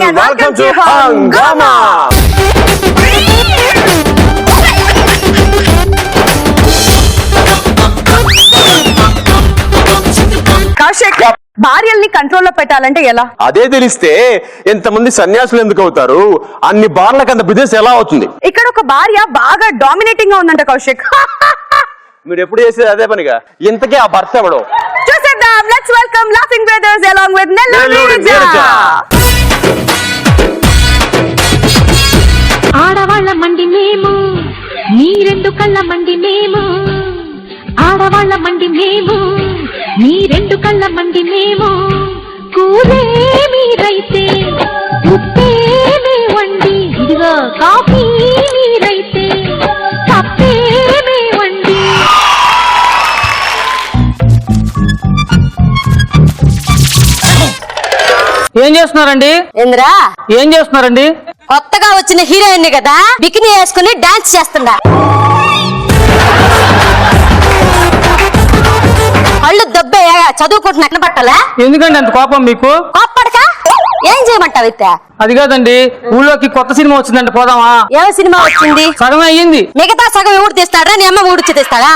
and welcome to Hungama. Kaushik, భార్యల్ని కంట్రోల్లో పెట్టాలంటే ఎలా? అదే తెలిస్తే ఎంతమంది సన్యాసులు ఎందుకు అవుతారు? అన్ని బార్లకు అంత బిజినెస్ ఎలా అవుతుంది? ఇక్కడ ఒక భార్య బాగా డామినేటింగ్ గా ఉందంట కౌశిక్. మీరు ఎప్పుడు చేసేది అదే పనిగా. ఇంతకీ ఆ భర్త ఎవడో చూసేద్దాం. Let's welcome laughing brothers along with Nellore Neeraja. ఆడవాళ్ళ మండి మేము, నీ రెండు కళ్ళ మండి మేము. ఆడవాళ్ళ మండి మేము, నీ రెండు కళ్ళ మండి మేము. కూలే మీరైతే ఉప్పే మేవండి, ఇదిగో కాఫీ మీరైతే కప్పే మేవండి. ఏం చేస్తున్నారండి? ఏంద్రా ఏం చేస్తున్నారండి? కొత్తగా వచ్చిన హీరోయిన్ కదా, బికినీ వేసుకుని డాన్స్ చేస్తున్నా. కళ్ళు దబ్బే చదువుకుంటున్నా పట్టాలా? ఎందుకండి అంత కోపం మీకు? కోప్పడక ఏం చేయమంటావు అయితే? అది కాదండి, ఊళ్ళోకి కొత్త సినిమా వచ్చిందంటే పోదామా? ఏం సినిమా వచ్చింది? సగమే అయ్యింది. మిగతా సగం ఊడి తీస్తాడా? నీ అమ్మ ఊడిచి తీస్తాడా?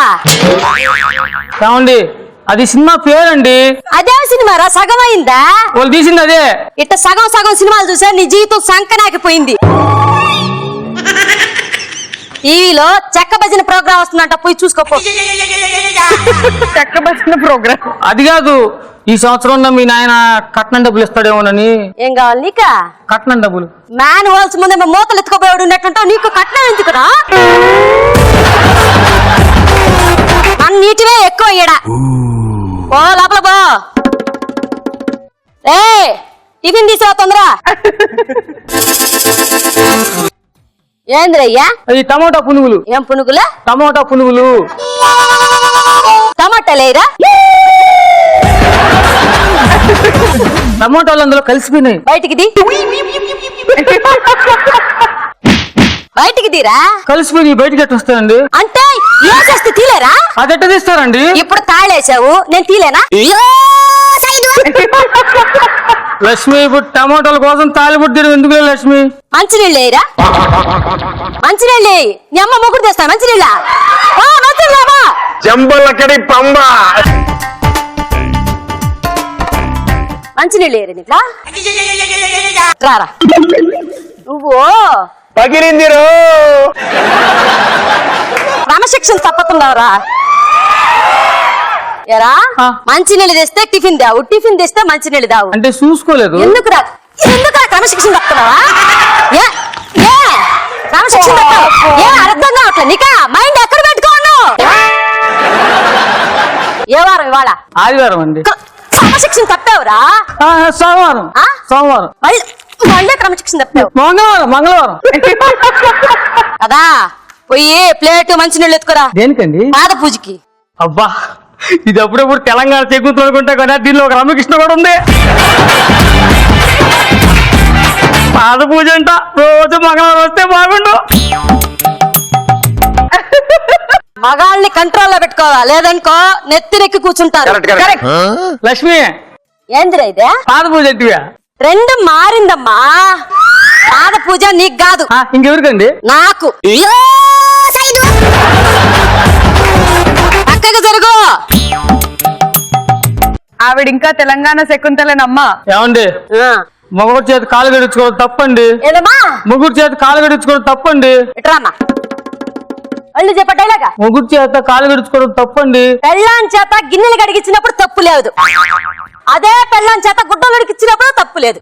కావండి, అది సినిమా పేరండి. అదే సినిమా రా, సగం అయిందా? వాళ్ళు తీసింది అదే. ఇట్ట సగం సగం సినిమాలు చూసా నీ జీవితం సంకనాకిపోయింది. టీవీలో చెక్క భజన ప్రోగ్రామ్ వస్తుందంట, పోయి చూసుకోపో. చెక్క భజన ప్రోగ్రామ్? అది కాదు, ఈ సంవత్సరం మీ నాయన కట్నం డబ్బులు ఇస్తాడేమోనని. ఏం కావాలి నీకా? కట్నం డబ్బులు. మ్యాన్ హోల్స్ ముందే మూతలు ఎత్తుకోపోయాడు ఉన్నట్టుంటావు. నీకు కట్నం ఎందుకురా? నీటివే ఎక్కువ అయ్యాడా. ఓ లోపల పో. ఏ టిఫిన్ తీసిరా తొందర. ఏంద్రయ్యా? అది టమోటా పునుగులు. ఏం పునుగులా? టమోటా పునుగులు. టమాటా లేరా? టమోటాలు అందులో కలిసిపోయినాయి. బయటికి ది. బయటికి తీరా. కలిసిపోయి బయటికి ఎట్లా వస్తాయండి? అంటే ఏసేస్తే తీలేరా? అదెట్ట తీస్తారండి? ఇప్పుడు తాళేసావు, నేను తీలేనా? లక్ష్మి, ఇప్పుడు టమోటాల కోసం తాలిబుడ్డి ఎందుకు లక్ష్మి? మంచినీళ్ళు వేయరా? మంచినీళ్ళు నీ అమ్మ ముగ్గురు తెస్తా. మంచినీళ్ళ జంబలకడి పంబ. మంచినీళ్ళు వేయరు ఇట్లా రారా. నువ్వు పగిలింది రో. క్రమశిక్షణ తప్పకుండారా? ఎరా మంచినీళ్ళు తెస్తే టిఫిన్ దావు, టిఫిన్ తెస్తే మంచినీళ్ళు దావు. అంటే చూసుకోలేదు. ఎందుకురా క్రమశిక్షణ తప్పుతున్నావా? క్రమశిక్షణ తప్పు ఏ అర్థం కావట్లే నీకా? మైండ్ ఎక్కడ పెట్టుకోను? ఏ వారం ఇవాళ? ఆదివారం అండి. క్రమశిక్షణ తప్పావురా? సోమవారం. సోమవారం. మళ్ళీ క్రమశిక్షణ తప్పావు. మంగళవారం కదా. పోయి ప్లేట్ మంచినీళ్ళు ఎత్తుకురా. దేనికండి? పాద పూజకి. అబ్బా, ఇది అప్పుడప్పుడు తెలంగాణ చెక్కుతూ అనుకుంటా కదా, దీనిలో ఒక రామకృష్ణ కూడా ఉంది. పాద పూజ అంట, రోజు మంగళవారం వస్తే బాగుండు. మగాళ్ళని కంట్రోల్లో పెట్టుకోవా, లేదనుకో నెత్తిరెక్కి కూర్చుంటారు. లక్ష్మి, ఏందిరా ఇదే? పాద పూజ ఎట్టివా? రెండు మారిందమ్మా. పాద పూజ నీకు కాదు, ఇంకెవరికండి? నాకు. పక్కకు జరుగు. ఆవిడ ఇంకా తెలంగాణ శకుంతలేనమ్మా. ఏమండి, మొగుడు చేతి కాలు గడించుకోవడం తప్పండి. ఏదమ్మా? మొగుడు చేతి కాలు గడించుకోవడం తప్పండి. ఇట్రామ్మా. వాళ్ళు చెప్పటేలాగా మొగుడు చేత కాలు గడించుకోవడం తప్పండి. పెళ్ళాం చేత గిన్నెలు కడిగించినప్పుడు తప్పు లేదు, అదే పెళ్ళాం చేత గుడ్డలు కడిగించినప్పుడు తప్పు లేదు.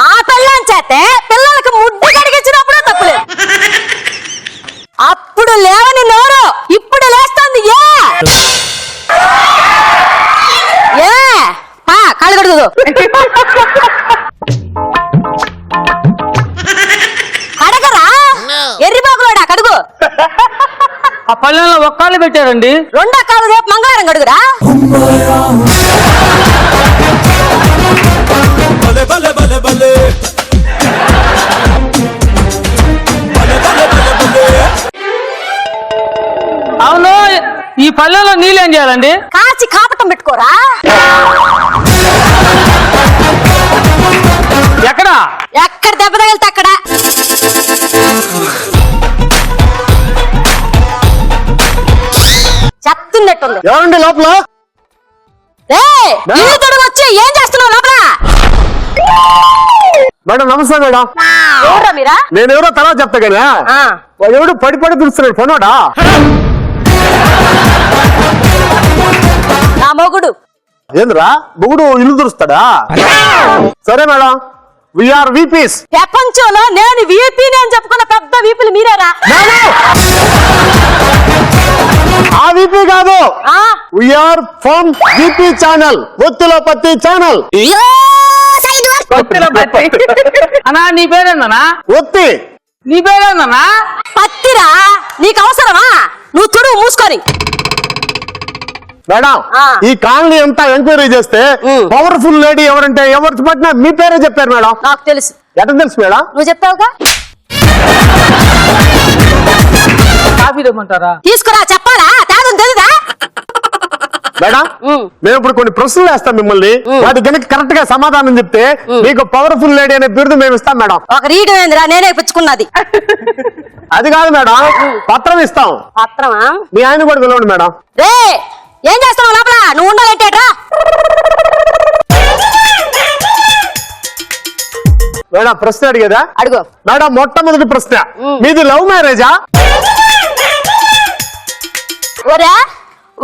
ఆ పెళ్ళాం చేతే పిల్లలకు ముడ్డు కడిగించినప్పుడు తప్పు లేదు. అప్పుడు లేవని నోరు ఇప్పుడు లేస్తుంది. కాళ్ళు కడుగుదు. కడగరా ఎర్రిబాగులోడా కడుగు. ఆ పల్లెల్లో ఒక్కాళ్ళు పెట్టారండి. రెండో కాలు రేపు మంగళవారం కడుగురా. అవును, ఈ పల్లెల్లో నీళ్ళు ఏం చేయాలండి? కాచి కాపటం పెట్టుకోరా. ఎక్కడ దెబ్బ తగిలితే అక్కడ చెప్తున్నట్టుంది. ఎవరండి లోపల? ఇల్లు తొడుగు వచ్చి ఏం చేస్తున్నావు లోపల? మేడం నమస్తే మేడం. ఎవరా మీరా? నేను ఎవరో తర్వాత చెప్తా కదా. వాడు ఎవడు పడి పడి పిలుస్తున్నాడు ఫోనోడా? నా మొగుడు. ఏంద్రా మొగుడు ఇల్లు తురుస్తాడా? సరే మేడం, వీఆర్ వీపీస్. ప్రపంచంలో నేను వీపీని అని చెప్పుకున్న పెద్ద వీపీలు మీరేరా? ఆ వీపీ కాదు, వీఆర్ ఫ్రమ్ వీపీ ఛానల్, ఒత్తిలో పత్తి ఛానల్. అన్నా నీ పేరేందన్నా? ఒత్తి. నీ పేరేందన్నా? పత్తిరా? నీకు అవసరమా? నువ్వు తుడువు మూసుకొని. మేడం ఈ కాలనీ అంతా ఎంక్వైరీ చేస్తే పవర్ఫుల్ లేడీ ఎవరంటే ఎవరు పట్టినా మీ పేరే చెప్పారు మేడం. నాకు తెలుసు. ఎట్లా తెలుసు మేడం? నువ్వు చెప్తావుగా. కాఫీ ఇవ్వమంటారా? తీసుకురా. చెప్పాలా? తాగం తెలీదా? మేడం మేము ఇప్పుడు కొన్ని ప్రశ్నలు వేస్తాం మిమ్మల్ని, వాటి కనుక కరెక్ట్ గా సమాధానం చెప్తే మీకు పవర్ఫుల్ లేడీ అనే బిరుదు మేము ఇస్తాం మేడం. ఒక రీడు ఏందిరా? నేనే పుచ్చుకున్నది. అది కాదు మేడం, పత్రం ఇస్తాం. పత్రమా? మీ ఆయన కూడా పిలవండి మేడం. రే ఏం చేస్తావు లోపల? నువ్వు ఉండాలంటేట్రా? మేడం ప్రశ్న అడిగేదా? అడుగు మేడం. మొట్టమొదటి ప్రశ్న, మీది లవ్ మ్యారేజా? ఒరే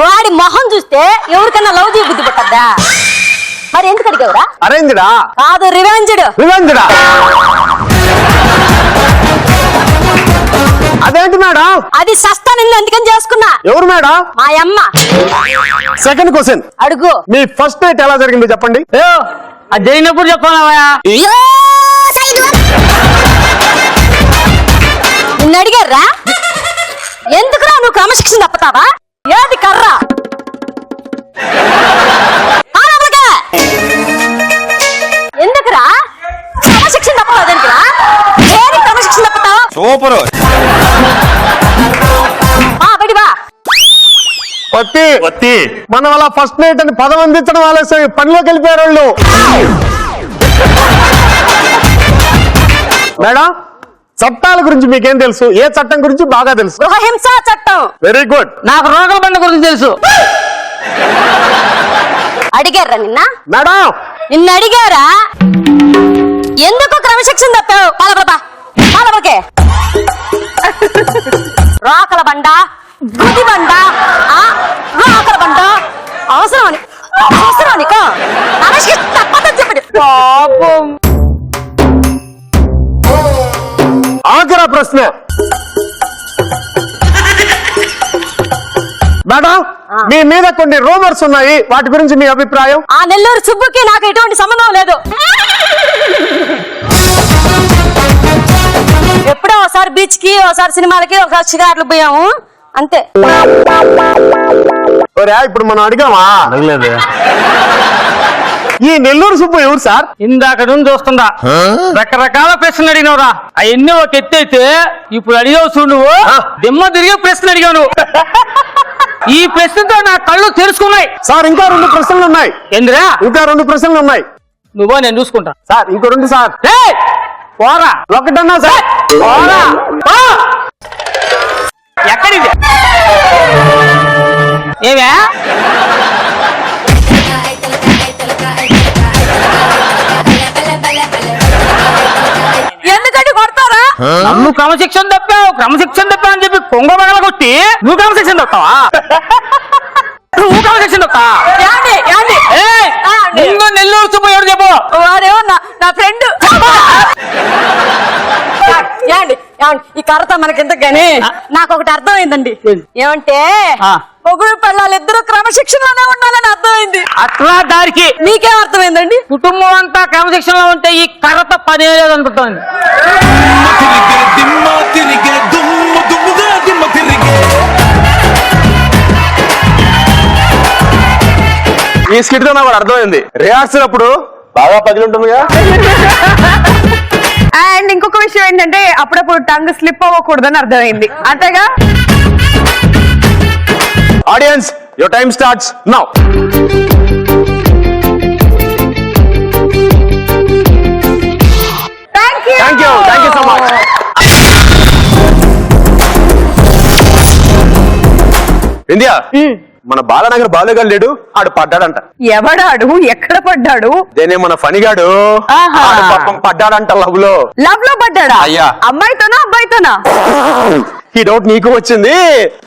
వాడి మొహం చూస్తే ఎవరికన్నా లవ్ చేయ బుద్ధి పట్టద్దా? మరి ఎందుకు అడిగావురా? అరేంజ్డా? కాదు, రివెంజ్డ్. రివెంజ్డా? అదేంటి మేడం? అది సస్తా నిన్ను అందుకని చేసుకున్నా. ఎవరు మేడం? మా అమ్మ. సెకండ్ క్వశ్చన్, అడుగు. మీ ఫస్ట్ నైట్ ఎలా జరిగిందో చెప్పండి. అది జరిగినప్పుడు చెప్పాలా? నిన్ను అడిగారా? ఎందుకురా నువ్వు క్రమశిక్షణ తప్పుతావా? ఏది కర్ర? ఎందుకురా క్రమశిక్షణ తప్పవా? దేనికిరా? ఏది క్రమశిక్షణ తప్పుతావు? సూపర్. బడివా పత్తి మనం అలా ఫస్ట్ నైట్ అని పదం అందించడం ఆలస్యం, పనిలోకి వెళ్ళిపోయారు వాళ్ళు. మేడం చట్టాల గురించి మీకేం తెలుసు? ఏ చట్టం గురించి బాగా తెలుసు? గృహహింసా చట్టం. Very good. నాకు రోగల బండ గురించి తెలుసు. అడిగారా నిన్న? మేడం నిన్ను అడిగారా ఎందుకు క్రమశిక్షణ తప్పావు? పాలబకే రోకల బండ, గుది బండ, రోకల బండ అవసరం నీకు? క్రమశిక్షణ తప్పదని చెప్పండి. పాపం. ఆఖరా ప్రశ్న, మేడం మీ మీద కొన్ని రూమర్స్ ఉన్నాయి, వాటి గురించి మీ అభిప్రాయం? ఆ నెల్లూరు సుబ్బుకి నాకు ఎటువంటి సంబంధం లేదు. ఎప్పుడో ఒకసారి బీచ్ కి, ఒకసారి సినిమాలకి, ఒకసారి షికార్లు పోయాము అంతే. ఇప్పుడు మనం అడిగామా? అడగలేదు. ఈ నెల్లూరు సుబ్బు ఎవరు సార్? ఇందాక నుంచి చూస్తుందా రకరకాల ప్రశ్నలు అడిగినవురా. అవన్నీ ఒక ఎత్తు అయితే ఇప్పుడు అడిగావు చూడు, నువ్వు దిమ్మ తిరిగే ప్రశ్న అడిగావు నువ్వు. ఈ ప్రశ్నతో నా కళ్ళు తెరుచుకున్నాయి. సార్ ఇంకా 2 ప్రశ్నలు ఉన్నాయి. ఏందిరా? ఇంకా 2 ప్రశ్నలు ఉన్నాయి. నువ్వో నేను చూసుకుంటా. సార్ ఇంకో 2 సార్. పోరా. ఒకటన్నా సార్. పోరా. ఎక్కడిది? ఏమే ఎందుకంటే కొడతారా? నన్ను క్రమశిక్షణ తప్పావు అని చెప్పి కొంగ పగల కొట్టి నువ్వు క్రమశిక్షణ తప్పావా? నువ్వు క్రమశిక్షణ తప్పావా? ముందు నెల్లూరు సుబ్బు ఎవరు చెప్పు? వాడేమో నా ఫ్రెండ్. ఈ కర్రతో మనకెందుకు గాని నాకు ఒకటి అర్థమైందండి. ఏమంటే మొగుడు పిల్లలు ఇద్దరు క్రమశిక్షణలోనే ఉండాలని అర్థమైంది. అట్లా దారికి మీకేం అర్థమైందండి? కుటుంబం అంతా క్రమశిక్షణలో ఉంటే ఈ కర్రతో పని లేదు అనుకుంటుంది. ఈ స్కిట్ తో నాకు అర్థమైంది. రిహార్సల్ అప్పుడు బాగా పగిలింటుందిగా. అండ్ ఇంకొక విషయం ఏంటంటే అప్పుడప్పుడు టంగ్ స్లిప్ అవ్వకూడదని అర్థమైంది. అంతేగా? Audience your time starts now. Thank you so much. India మన బాలనగర్ బాలుగాడు లేడు, ఆడు పడ్డాడంట. ఎవడాడు? ఎక్కడ పడ్డాడు? దేనే మన ఫణిగాడు ఆహా. ఆడు పాపం పడ్డాడంట లవ్ లో పడ్డాడా? అయ్యా. అమ్మాయితోనా అబ్బాయితోనా? ఈ డౌట్ నీకు వచ్చింది.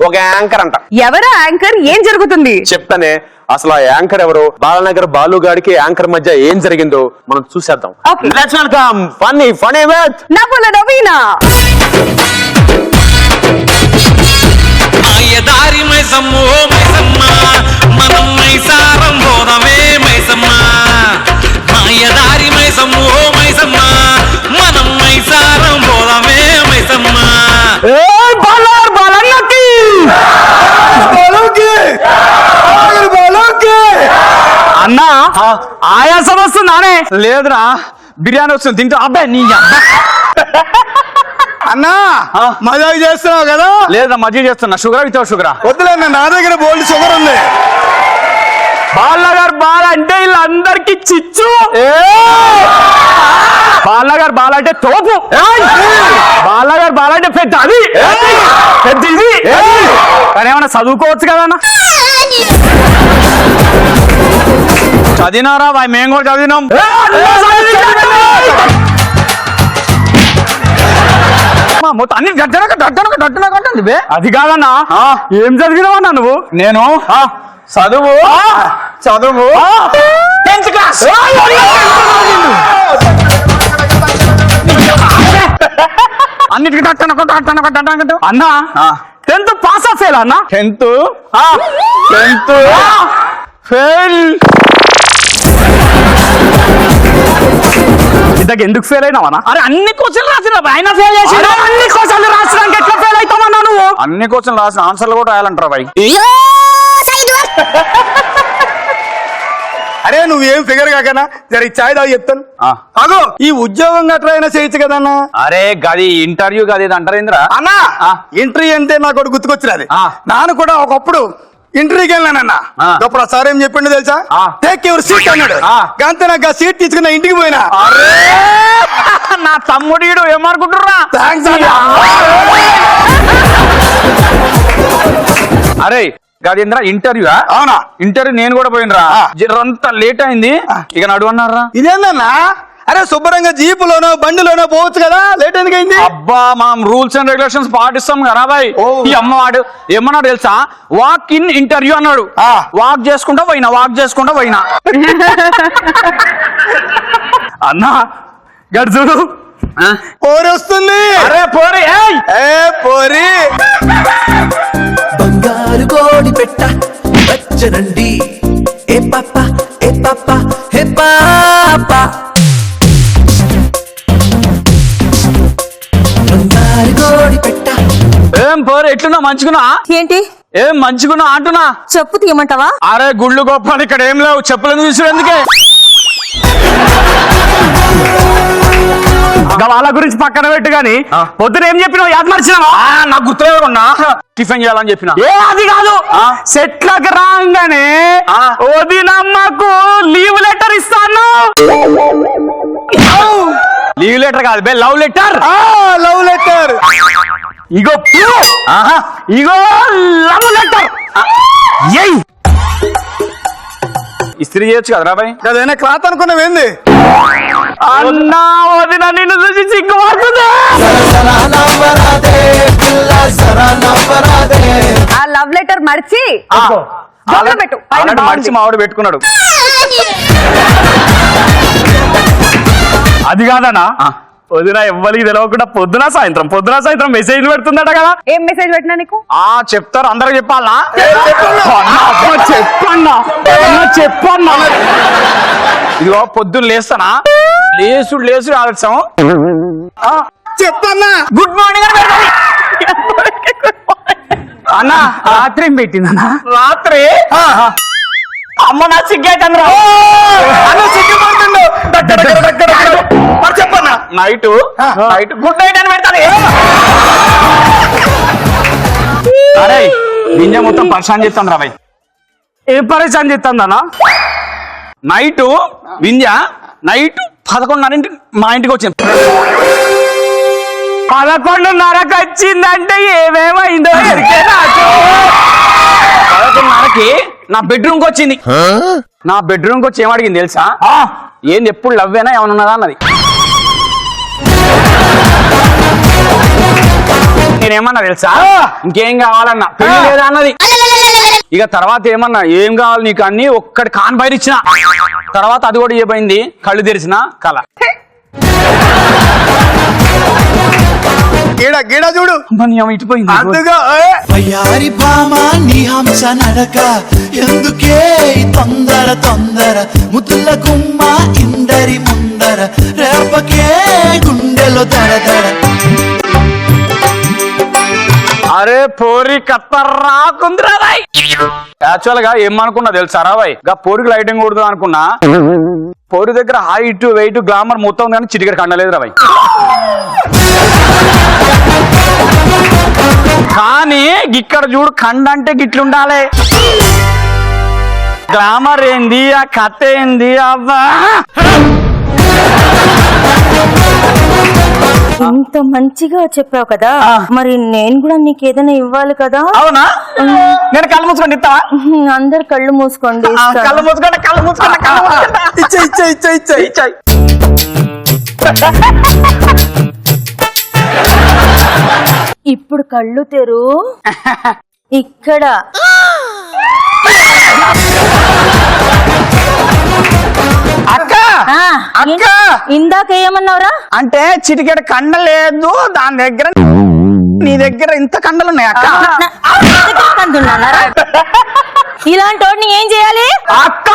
ఒక యాంకర్ అంట. ఎవరా యాంకర్? ఏం జరుగుతుంది? చెప్తానే. అసలు ఆ యాంకర్ ఎవరు, బాలనగర్ బాలుగాడికి యాంకర్ మధ్య ఏం జరిగిందో మనం చూసేద్దాం. Okay. Let's welcome funny with నవ్వుల నవీనా. మాయదారి మైసమ్మ ఓ మైసమ్మ మనం మైసారం పోదమే మైసమ్మ మాయదారి మైసమ్మ ఓ మైసమ్మ మనం మైసారం పోదమే మైసమ్మ అన్నా ఆయాసం వస్తుందానే? లేదురా, బిర్యానీ వస్తుంది తింటా. అబ్బాయి నీ అన్నా మజాక్ చేస్తున్నావు కదా? లేదా మజ్జిగ చేస్తున్నా. షుగర్ వితౌట్ షుగరా? వద్దులే, నా దగ్గర బోల్డ్ షుగర్ ఉంది. బాలనగర్ బాల అంటే వీళ్ళందరికీ చిచ్చు. బాలనగర్ బాల అంటే తోపు. బాలనగర్ బాల అంటే పెద్ద అది పెద్ద ఇది. కానీ ఏమన్నా చదువుకోవచ్చు కదన్నా? చదివినారా? మేము కూడా చదివినాం. మొత్తం అన్ని గడ్డనక అది కాదన్నా. ఏం చదివినావన్నా నువ్వు? నేను చదువు 10th క్లాస్. అన్నిటికీ అన్నా 10th పాస్ ఆ ఫెయిల్ అన్నా? 10th fail. ఇంతకు ఎందుకు ఫెయిల్ అయినావన్నా? అరే అన్ని క్వశ్చన్లు రాసిన ఆయన ఫెయిల్ చేసి అన్ని క్వశ్చన్లు రాసినాక ఎట్లా ఫెయిల్ అవుతామన్నా నువ్వు? అన్ని క్వశ్చన్లు రాసిన ఆన్సర్లు కూడా రాయాలంటారా బాయ్? అరే నువ్వేం ఫిగర్ కాకనా, జర చాయ్ దాగి చెప్తాను. అగో ఈ ఉద్యోగం గట్రా అయినా చేయొచ్చు కదన్నా. అరే గది ఇంటర్వ్యూ గది అంటారేంద్రా అన్నా ఇంటర్వ్యూ అంటే నాకు ఒకటి గుర్తుకొచ్చినది. నాను కూడా ఒకప్పుడు ఇంటర్వ్యూకి వెళ్ళానన్నా. అప్పుడు ఆ సార్ ఏం చెప్పిండు తెలుసా? టేక్ యువర్ సీట్ అన్నాడు. గంత నాకు ఆ సీట్ తీసుకున్న ఇంటికి పోయినా. నా తమ్ముడు ఏమనుకుంటుర్రా? అరే గదేంద్ర ఇంటర్వ్యూ? అవునా? ఇంటర్వ్యూ నేను కూడా పోయినరా. జరంతా లేట్ అయింది, ఇక నడు అన్నారా. ఇదేందన్నా? అరే శుభ్రంగా జీపులోనో బండిలోనో పోవచ్చు కదా, లేట్ ఎందుకైంది? అబ్బా మనం రూల్స్ అండ్ రెగ్యులేషన్స్ పాటిస్తాం కదా బాయ్. ఈ అమ్మవాడు ఏమన్నాడు తెలుసా? వాక్ ఇన్ ఇంటర్వ్యూ అన్నాడు. వాక్ చేసుకుంటా పోయినా అన్నా గడుచుడు పోరి వస్తుంది. అరే పోరి పోరి బంగారు కోడి పెట్ట వచ్చనండి ఏ పాప హే పాప బంగారు కోడి పెట్ట. ఏం పోరి ఎట్లున్నా? మంచుకున్నా? ఏంటి? ఏం మంచుకున్నా అంటున్నా. చెప్పు తీయమంటావా? అరే గుళ్ళు గొప్ప ఇక్కడ ఏం లేవు, చెప్పులను తీసుడు ఎందుకే? వాళ్ళ గురించి పక్కన పెట్టు గాని పొద్దున ఏం చెప్పినావు? యాద మర్చినావా? నాకు గుర్తులేకుండా టిఫిన్ చేయాలని చెప్పిన. అది కాదు, సెట్లకు రాగానే వదినమ్మకు లీవ్ లెటర్ ఇస్తాను. లీవ్ లెటర్ కాదు బే, లవ్ లెటర్. Love letter. ఇగో ఇగో లవ్ లెటర్. ఇస్త్రీ చేయొచ్చు కదరా బాయ్? అదైనా క్లాత్ అనుకున్నావేంది? అన్నా వదిన నిన్ను చూసి సిగ్గుపడుతుంది. ఆ లవ్ లెటర్ మర్చి పెట్టు. మడిచి మావాడు పెట్టుకున్నాడు. అది కాదనా వదిన ఎవ్వరికి తెలియకుండా పొద్దున సాయంత్రం మెసేజ్ పెడుతుందట కదా. ఏం మెసేజ్ పెట్టినా నీకు? చెప్తారు, అందరికి చెప్పాలనా? చెప్పన్నా ఇదిగో పొద్దున్న లేస్తానా, లేసు ఆలస్యం. చెప్పన్నా గుడ్ మార్నింగ్ అని పెడతాను. అన్నా రాత్రి ఏం పెట్టిందన్నా? రాత్రి అమ్మ నా సిగ్గైతుందిరా. సిగ్గుపడుతుండు. చెప్పన్నా నైట్ గుడ్ నైట్ అని పెడతాను. అరే నింజ మొత్తం పరిశాన్ చేస్తాను రా బాయ్. ఏం పరిశాన్ చేస్తుందన్నా? నైట్ వింధ్య నైట్ 11:30 మా ఇంటికి వచ్చింది. 11:30కి వచ్చిందంటే ఏమేమైందో ఎరికే నాకు. 11:30కి నా బెడ్రూమ్కి వచ్చింది. నా బెడ్రూమ్కి వచ్చి ఏమడిగింది తెలుసా? ఏంది ఎప్పుడు లవ్వేనా ఏమైనా ఉన్నదా అన్నది. నేనేమన్నా తెలుసా? ఇంకేం కావాలన్నా, పెళ్లి లేదా అన్నది. ఇక తర్వాత ఏమన్నా, ఏం కావాలి నీకు అన్ని ఒక్కటి కాన్ బయట ఇచ్చిన తర్వాత అది కూడా ఏమైంది, కళ్ళు తెరిచిన కళ. గీడ చూడు ఇటుపోయింది. అందుగా వయ్యారి భామ నీ హంస నడక ఎందుకే ఈ తొందర తొందర ముద్దుల గుమ్మ ఇందరి ముందర రేపకే గుండెలో దడ దడ. అరే పోరి కత్తర్రాకుందిరా రాయ్. యాక్చువల్ గా ఏమనుకున్నా తెలుసారా బాయ్, గా పోరికి లైటింగ్ కొడుతుంది అనుకున్నా. పోరి దగ్గర హైట్ వెయిట్ గ్లామర్ మొత్తం ఉంది కానీ చిటికెట్ కండలేదు రా బాయ్. కానీ ఇక్కడ చూడు, కండంటే గిట్లుండాలి. గ్లామర్ ఏంది, ఆ కథ ఏంది అవ్వా. ఇంత మంచిగా చెప్పావు కదా, మరి నేను కూడా నీకు ఏదైనా ఇవ్వాలి కదా. అవునా? నేను కళ్ళు మూసుకోండి ఇస్తావా? అందరు కళ్ళు మూసుకోండి. కళ్ళు మూసుకోండి, కళ్ళు మూసుకోండి, కళ్ళు మూసుకోండి. ఇచ్చాయి. ఇప్పుడు కళ్ళు తెరు. ఇక్కడ అక్క అక్క ఇందాక ఏమన్నావురా? అంటే చిటికెడు కండ లేదు దాని దగ్గర, నీ దగ్గర ఇంత కండలు ఉన్నాయి అక్క. ఇలాంటి వాడిని ఏం చేయాలి అక్క?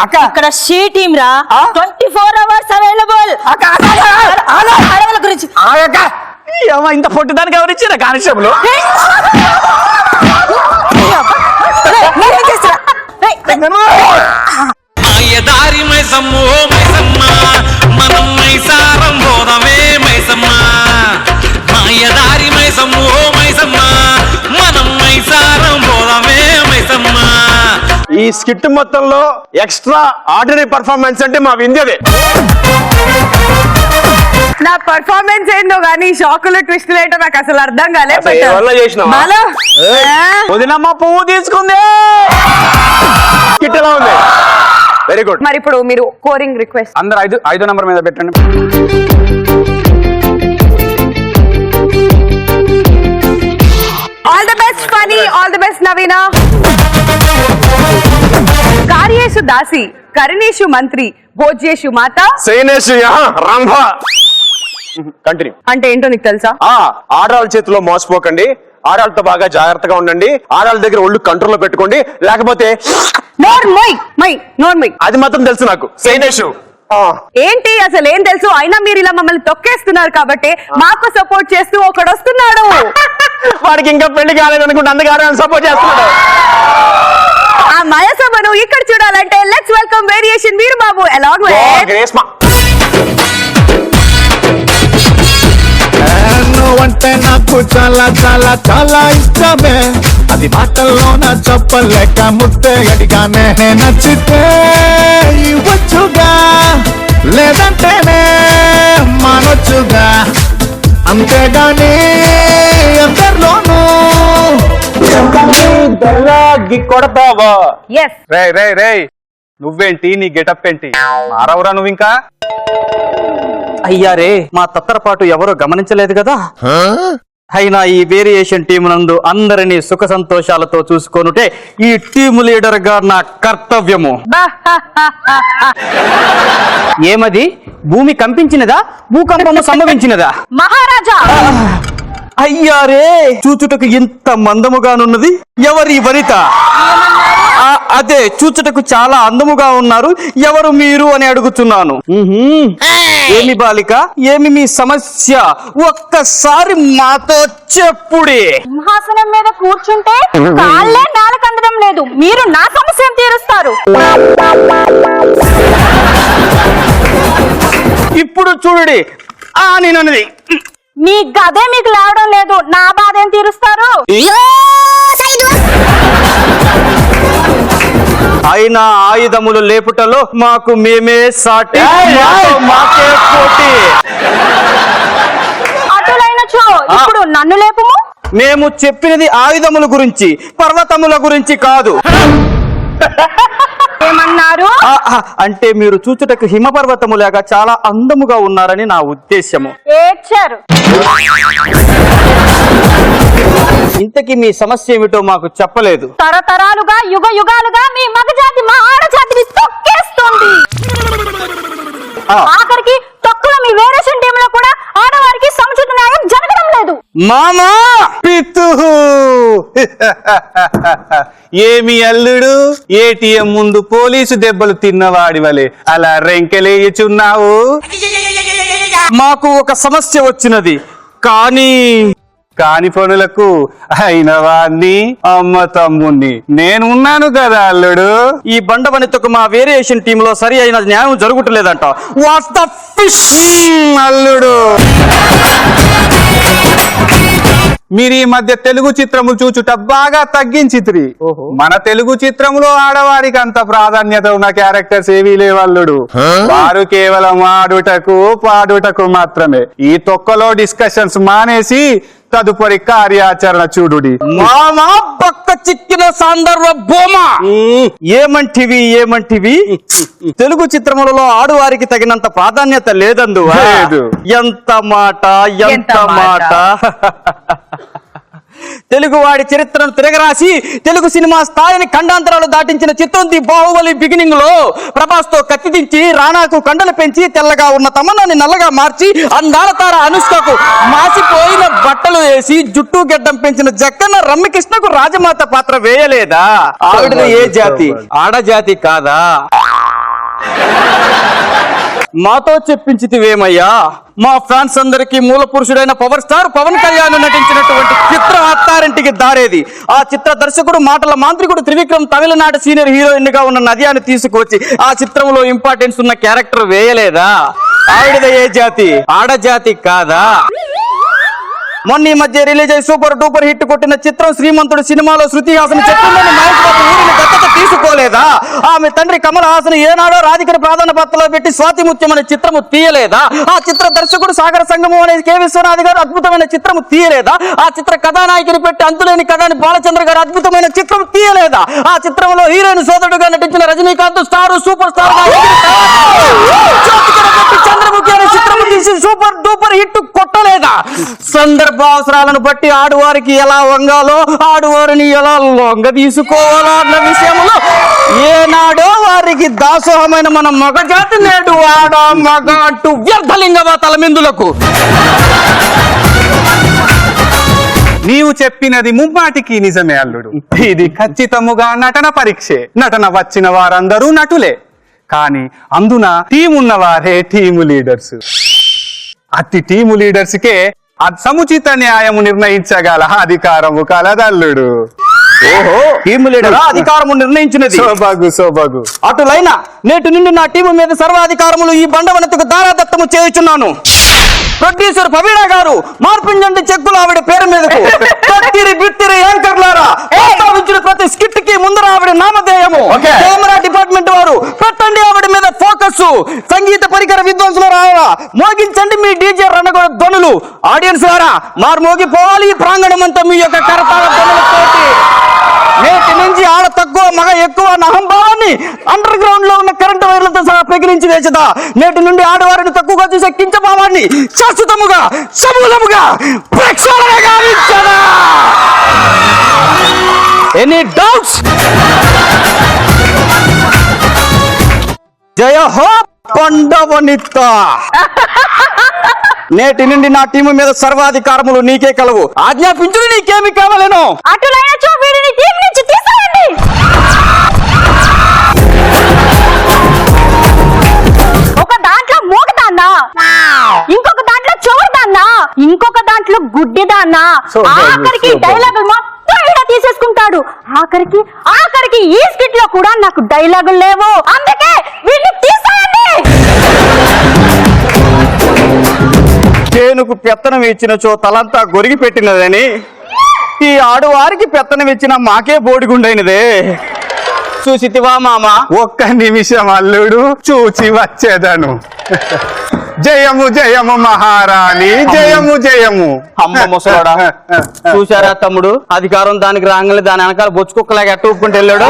అక్క ఇక్కడ షీ టీమ్ రా, 24 hours అవైలబుల్. ఆడవాళ్ళ గురించి ఇంత పొట్టి దానికి ఎవరు ఇచ్చారా కానిస్టేబుల్? మాయదారి మైసమ్మో మైసమ్మ మనం మైసారం పోదమే మైసమ్మ. మాయదారి మైసమ్మో మైసమ్మ మనం మైసారం పోదమే మైసమ్మ. ఈ స్కిట్ మొత్తంలో ఎక్స్ట్రా ఆర్డినరీ పర్ఫార్మెన్స్ అంటే మా వింధ్యదే. నా పర్ఫార్మెన్స్ ఏందో గానీ షాకులు ట్విస్టులు ఏంటో నాకు అసలు అర్థం కాలే. వదినమ్మ పువ్వు తీసుకుంది. స్కిట్ ఎలా ఉంది? Very good. మరి ఇప్పుడు మీరు కోరింగ్ రిక్వెస్ట్ అందరు 5 నెంబర్ మీద పెట్టండి. All the best Phani, all the best Naveena. కార్యేషు దాసి, కరణేషు మంత్రి, భోజ్యేషు మాత, సైనేషు రంభ. కంటిన్యూ. అంటే ఏంటో నీకు తెలుసా? ఆడవాళ్ళ చేతిలో మోసపోకండి, ఆడవాళ్ళతో బాగా జాగ్రత్తగా ఉండండి, ఆడవాళ్ళ దగ్గర ఒళ్ళు కంట్రోల్లో పెట్టుకోండి, లేకపోతే నోర్మై అది మాత్రం తెలుసు నాకు. సైనేషు ఏంటి అసలు ఏం తెలుసు? అయినా మీరు ఇలా మమ్మల్ని తొక్కేస్తున్నారు కాబట్టి మాకు సపోర్ట్ చేస్తూ ఒకడు వస్తున్నాడు. వాడికి ఇంకా పెళ్లి కాలేదు అనుకుంటే అందుకు సపోర్ట్ చేస్తున్నాడు. ఆ మయసభను ఇక్కడ చూడాలంటే let's welcome variation Veerababu along with అంటే నాకు చాలా చాలా చాలా ఇష్టమే, అది మాటల్లోన చెప్పలేక ముద్దే అడిగానే. నచ్చితే ఇవ్వచ్చుగా, లేదంటేనే మానొచ్చుగా, అంతేగాని అందరిలోనూ కొడతావా? ఎస్ రే నువ్వేంటి, నీ గెటప్ ఏంటి? మారవురా నువ్వు ఇంకా? అయ్యారే, మా తత్తరపాటు ఎవరో గమనించలేదు కదా. అయినా ఈ వేరియేషన్ టీం నందు అందరినీ సుఖ సంతోషాలతో చూసుకోనుటే ఈ టీము లీడర్ గా నా కర్తవ్యము. ఏమది? భూమి కంపించినదా, భూకంపము సంభవించినదా? మహారాజా అయ్యారే, చూచుటకు ఇంత మందముగానున్నది ఎవరి వనిత? అదే చూచుటకు చాలా అందముగా ఉన్నారు, ఎవరు మీరు అని అడుగుతున్నాను. ఏమి బాలిక, ఏమి మీ సమస్య? ఒక్కసారి మాతో చెప్పుడే. సింహాసనం మీద కూర్చుంటే కాళ్ళే నాలుకందడం లేదు, మీరు నా సమస్యను తీరుస్తారు. ఇప్పుడు చూడుడి నేనన్నది. మీ గదే మీకు లేవడం లేదు, నా బాధ ఏం తీరుస్తారు? అయినా ఆయుధములు లేపుటలో మాకు మేమే సాటి, మాకే పోటీ. నన్ను లేపుము. మేము చెప్పినది ఆయుధముల గురించి, పర్వతముల గురించి కాదు. ఏమన్నారు? అంటే మీరు చూచుటకు హిమపర్వతములాగా చాలా అందముగా ఉన్నారని నా ఉద్దేశము. ఏడ్చారు. ఇంతకీ మీ సమస్య ఏమిటో మాకు చెప్పలేదు. తరతరాలుగా యుగ యుగాలుగా మీ మగజాతి మా ఆడజాతిని తొక్కేస్తుంది. ఆఖరికి తొక్కుల మీ వేరియేషన్ టీంలో కూడా ఆడవారికి సముచిత న్యాయం జరగడం లేదు. మామా పితు ఏమి అల్లుడు, ఏటీఎం ముందు పోలీసు దెబ్బలు తిన్నవాడి వలె అలా రెంకెలేయుచున్నావు. మాకు ఒక సమస్య వచ్చినది, కాని పనులకు అయిన వాడిని అమ్మ తమ్ముణ్ణి నేనున్నాను కదా అల్లుడు. ఈ బండ వనితకు మా వేరియేషన్ టీమ్ లో సరి అయిన న్యాయం జరుగుటలేదంట. వాట్స్ ద ఫిష్ అల్లుడు, మీరు ఈ మధ్య తెలుగు చిత్రములు చూచుట బాగా తగ్గించిత్రి. మన తెలుగు చిత్రంలో ఆడవారికి అంత ప్రాధాన్యత ఉన్న క్యారెక్టర్స్ ఏవీ లేవల్లుడు. వారు కేవలం ఆడుటకు పాడుటకు మాత్రమే. ఈ తొక్కలో డిస్కషన్స్ మానేసి తదుపరి కార్యాచరణ చూడుడి. మామా పక్క చిక్కిన సందర్భ బొమ్మ ఏమంటివి తెలుగు చిత్రములలో ఆడువారికి తగినంత ప్రాధాన్యత లేదందు. లేదు. ఎంత మాట తెలుగు వాడి చరిత్రను తిరగరాసి తెలుగు సినిమా స్థాయిని ఖండాంతరాలు దాటించిన చిత్రం ది బాహుబలి బిగినింగ్ లో ప్రభాస్ తో కత్తి దించి రాణాకు కండలు పెంచి తెల్లగా ఉన్న తమన్నాని నల్లగా మార్చి అందాల తార అనుష్కకు మాసిపోయిన బట్టలు వేసి జుట్టు గెడ్డం పెంచిన జక్కన్న రమ్యకృష్ణకు రాజమాత పాత్ర వేయలేదా? ఆవిడది ఏ జాతి? ఆడజాతి కాదా? మాతో చెప్పించితివేమయ్యా. మా ఫ్యాన్స్ అందరికీ మూల పురుషుడైన పవర్ స్టార్ పవన్ కళ్యాణ్ నటించినటువంటి చిత్రం అత్తారింటికి దారేది. ఆ చిత్ర దర్శకుడు మాటల మాంత్రికుడు త్రివిక్రమ్ తమిళనాడు సీనియర్ హీరోయిన్ గా ఉన్న నదియాని తీసుకువచ్చి ఆ చిత్రంలో ఇంపార్టెన్స్ ఉన్న క్యారెక్టర్ వేయలేదా? ఆవిడది ఏ జాతి? ఆడజాతి కాదా? మొన్న ఈ మధ్య రిలీజ్ అయ్యి సూపర్ డూపర్ హిట్ కొట్టిన చిత్రం శ్రీమంతుడు సినిమాలో శృతి హాసన్ చెట్టుందని మహేష్ బాబు ఊరిని దత్తత తీసుకోలేదా? ఆమె తండ్రి కమల్ హాసన్ ఏనాడో రాధికని ప్రధాన పాత్రలో పెట్టి స్వాతి ముత్యం అనే చిత్రము తీయలేదా? ఆ చిత్ర దర్శకుడు సాగర సంగమం అనే కె విశ్వనాథ్ గారు అద్భుతమైన చిత్రము తీయలేదా? ఆ చిత్ర కథానాయకుని పెట్టి అంతులేని కథాని బాలచంద్ర గారు అద్భుతమైన చిత్రం తీయలేదా? ఆ చిత్రంలో హీరోయిన్ సోదరుడుగా నటించిన Rajinikanth star super star Chandramukhi అనే చిత్రము తీసి సూపర్ డూపర్ హిట్ కొట్టలేదా? సందర్భ అవసరాలను బట్టి ఆడువారికి ఎలా వంగాలో ఆడువారిని ఎలా లొంగ తీసుకోవాలో అన్న విషయంలో ఏనాడో వారికి దాసోహమైన మన మగజాతి నేడు ఆడ మగ అంటూ వ్యర్థలింగ తలమిందులకు. నీవు చెప్పినది ముమ్మాటికి నిజమే అల్లుడు. ఇది ఖచ్చితముగా నటన పరీక్షే. నటన వచ్చిన వారందరూ నటులే, కానీ అందున టీం ఉన్నవారే టీము లీడర్స్. అట్టి టీము లీడర్స్ కే సముచిత న్యాయము నిర్ణయించగల అధికారము కలదల్లుడు. ఓహో, టీము లీడర్ అధికారము నిర్ణయించినది. సోబాగు అటులైన నేటి నుండి నా టీము మీద సర్వాధికారములు ఈ బండవనతకు దారాదత్తము చేయుచున్నాను. ప్రొడ్యూసర్ పవీణ గారు మార్పించండి చెక్కులు ఆవిడ పేరు మీదకు. బిత్తిరి యాంకర్లారా ప్రస్తావించిన ప్రతి స్కిట్ కి ముందర ఆవిడ నామధేయము. కెమెరా డిపార్ట్మెంట్ వారు పెట్టండి ఆవిడ మీద ఫోకస్. సంగీత పరికర విద్వాంసులు రావాలా, మోగించండి మీ డీజే రణగొడ ధ్వనులు. ఆడియన్స్ వారా మార్మోగిపోవాలి ఈ ప్రాంగణం అంతా మీ యొక్క కరతాళ ధ్వనులతోటి. నేటి నుంచి ఆడ తక్కువ మగ ఎక్కువ అహంభావాన్ని అండర్ గ్రౌండ్ లో ఉన్న కరెంటు వైర్లతో సహా పెగిలించి వేచదా. నేటి నుండి ఆడవారిని తక్కువగా చూసే కించభావాన్ని శాశ్వతముగా సమూలముగా ప్రక్షాళన గావించదా. Any doubts? జయ హో పండవనిత. నేటి నుండి నా టీము మీద సర్వాధికారములు నీకే కలవు. ఆజ్ఞాపించుడు నీకేమి కావాలేనో. అటులైనచో వీడిని టీం నుంచి తీసేయండి. ఒక దాంట్లో మూగదాన్నా, ఇంకొక దాంట్లో చోరుదాన్నా, ఇంకొక దాంట్లో గుడ్డిదాన్నా. ఆఖరికి డైలాగులు మొత్తం ఈడ తీసేసుకుంటాడు. ఆఖరికి ఈ స్కిట్ లో కూడా నాకు డైలాగులు లేవు. అందుకే వీడిని తీసేయండి. తేనుకు పెత్తనం ఇచ్చినచో తలంతా గొరిగి పెట్టినదని ఈ ఆడువారికి పెత్తనం ఇచ్చిన మాకే బోడిగుండైనదే. చూసితివా మామ? ఒక్క నిమిషం అల్లుడు, చూచి వచ్చేదను. జయము జయము మహారాణి, జయము జయము. అమ్మ ముసలాడా, చూసారా తమ్ముడు? అధికారం దానికి రాగానే దాని వెనకాల బొచ్చు కుక్కలాగా ఎట్ట ఒప్పుకుంటూ వెళ్ళాడు.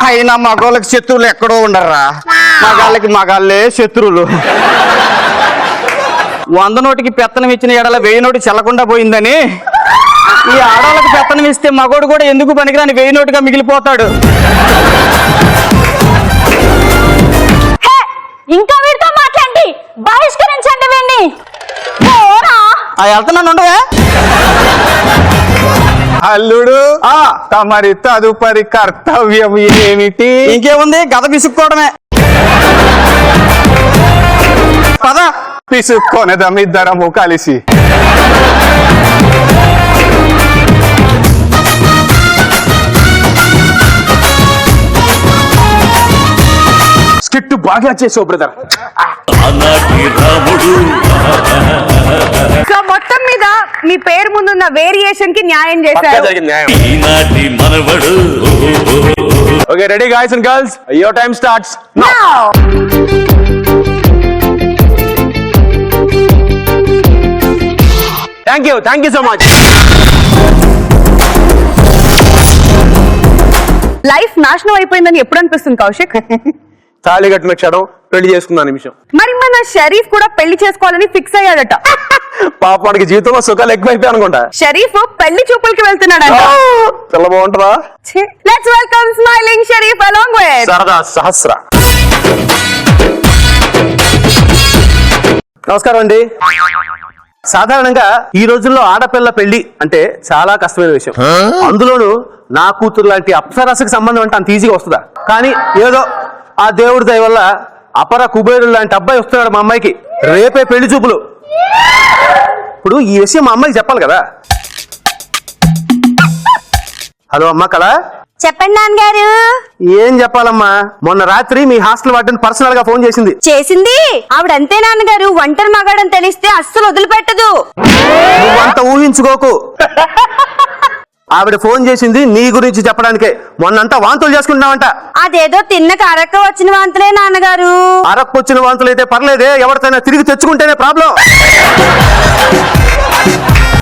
అయినా మగోళ్ళకి శత్రువులు ఎక్కడో ఉండరా, మగాళ్ళకి మగాళ్ళే శత్రువులు. 100 నోటికి పెత్తనం ఇచ్చిన ఎడల 1000 నోటి చెల్లకుండా పోయిందని ఈ ఆడవాళ్ళకి పెత్తనం ఇస్తే మగోడు కూడా ఎందుకు పనికిరాని 1000 నోటిగా మిగిలిపోతాడు. ఇంకా వీరితో మాట్లాడి బహిష్కరించండి వీడిని. పోరా. వెళ్తున్నాను ఉండవే. అల్లుడు, తమరి తదుపరి కర్తవ్యం ఏమిటి? ఇంకేముంది, గద పిసుక్కోవడమే. పద, పిసుక్కొనేదం ఇద్దరము కలిసి. స్కిట్ బాగా చేసావు బ్రదర్. సో మొత్తం మీద మీ పేరు ముందున్న వేరియేషన్ కి న్యాయం చేశారు. Okay, ready guys and girls, your time starts now. Thank you so much. Life నాశనం అయిపోయిందని ఎప్పుడు అనిపిస్తుంది కౌశిక్? తాళి కట్టిన క్షణం, పెళ్లి చేసుకున్న నిమిషం. మరి మన షరీఫ్ కూడా పెళ్లి చేసుకోవాలని ఫిక్స్ అయ్యాడట. పాపానికి జీవితంలో సుఖాలు ఎక్కువైపోయి అనుకుంటా. షరీఫ్ పెళ్లి చూపులకి వెళ్తున్నాడట. చాలా బాగుంటుందా? Let's welcome smiling Sharif along with సరదా సహస్ర. నమస్కారం అండి. సాధారణంగా ఈ రోజుల్లో ఆడపిల్ల పెళ్లి అంటే చాలా కష్టమైన విషయం. అందులోనూ నా కూతురు లాంటి అప్సరసకి సంబంధం అంటే అంత ఈజీగా వస్తుందా? కానీ ఏదో ఆ దేవుడి దయ వల్ల అపర కుబేరుడు లాంటి అబ్బాయి వస్తున్నాడు మా అమ్మాయికి. రేపే పెళ్లి చూపులు. ఇప్పుడు ఈ విషయం మా అమ్మాయికి చెప్పాలి కదా. హలో అమ్మా కళ. చెప్పండి నాన్నగారు. ఏం చెప్పాలమ్మా, మొన్న రాత్రి మీ హాస్టల్ వార్డెన్ పర్సనల్ గా ఫోన్ చేసింది. చేసింది ఆవిడంతే నాన్నగారు. ఒంటరి మగాడని తెలిస్తే అస్సలు వదిలిపెట్టదు. నువ్వంత ఊహించుకోకు. ఆవిడ ఫోన్ చేసింది నీ గురించి చెప్పడానికే. మొన్నంతా వాంతులు చేసుకుంటున్నావంట. అదేదో తిన్నక అరక్క వచ్చిన వాంతులే నాన్నగారు. అరక్కొచ్చిన వాంతులు అయితే పర్లేదే, ఎవరికైనా తిరిగి తెచ్చుకుంటేనే ప్రాబ్లం.